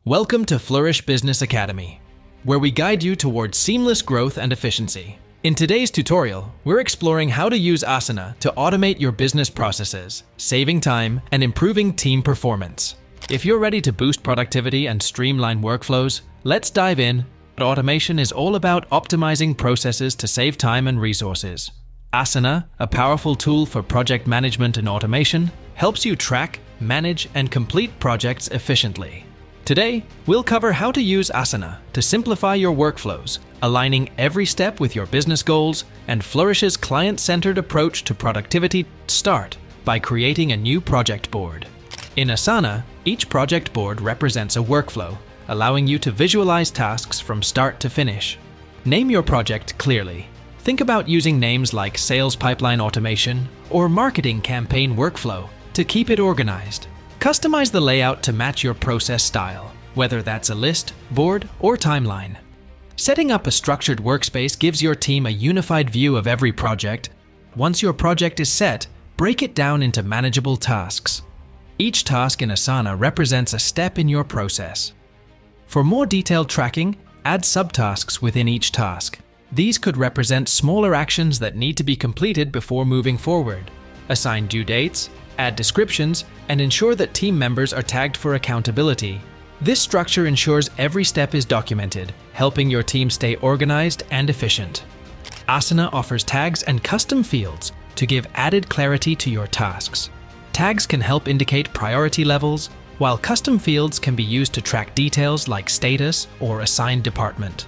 Welcome to Flourish Business Academy, where we guide you towards seamless growth and efficiency. In today's tutorial, we're exploring how to use Asana to automate your business processes, saving time and improving team performance. If you're ready to boost productivity and streamline workflows, let's dive in. Automation is all about optimizing processes to save time and resources. Asana, a powerful tool for project management and automation, helps you track, manage, and complete projects efficiently. Today, we'll cover how to use Asana to simplify your workflows, aligning every step with your business goals, and Flourish's client-centered approach to productivity. Start by creating a new project board. In Asana, each project board represents a workflow, allowing you to visualize tasks from start to finish. Name your project clearly. Think about using names like sales pipeline automation or marketing campaign workflow to keep it organized. Customize the layout to match your process style, whether that's a list, board, or timeline. Setting up a structured workspace gives your team a unified view of every project. Once your project is set, break it down into manageable tasks. Each task in Asana represents a step in your process. For more detailed tracking, add subtasks within each task. These could represent smaller actions that need to be completed before moving forward. Assign due dates, add descriptions, and ensure that team members are tagged for accountability. This structure ensures every step is documented, helping your team stay organized and efficient. Asana offers tags and custom fields to give added clarity to your tasks. Tags can help indicate priority levels, while custom fields can be used to track details like status or assigned department.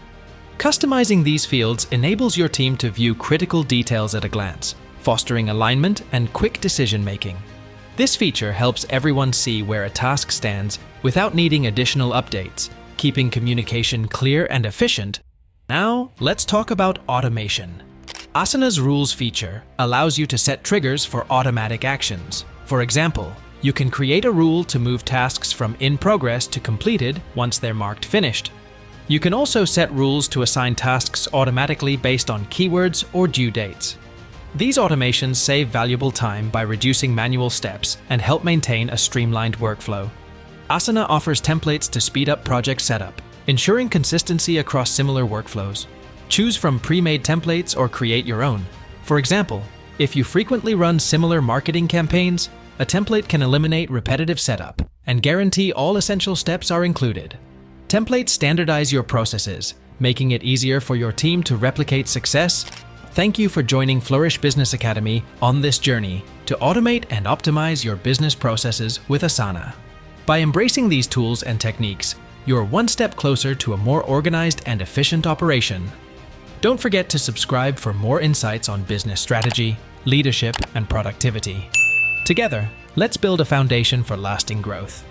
Customizing these fields enables your team to view critical details at a glance, fostering alignment and quick decision-making. This feature helps everyone see where a task stands without needing additional updates, keeping communication clear and efficient. Now, let's talk about automation. Asana's rules feature allows you to set triggers for automatic actions. For example, you can create a rule to move tasks from in progress to completed once they're marked finished. You can also set rules to assign tasks automatically based on keywords or due dates. These automations save valuable time by reducing manual steps and help maintain a streamlined workflow. Asana offers templates to speed up project setup, ensuring consistency across similar workflows. Choose from pre-made templates or create your own. For example, if you frequently run similar marketing campaigns, a template can eliminate repetitive setup and guarantee all essential steps are included. Templates standardize your processes, making it easier for your team to replicate success. Thank you for joining Flourish Business Academy on this journey to automate and optimize your business processes with Asana. By embracing these tools and techniques, you're one step closer to a more organized and efficient operation. Don't forget to subscribe for more insights on business strategy, leadership, and productivity. Together, let's build a foundation for lasting growth.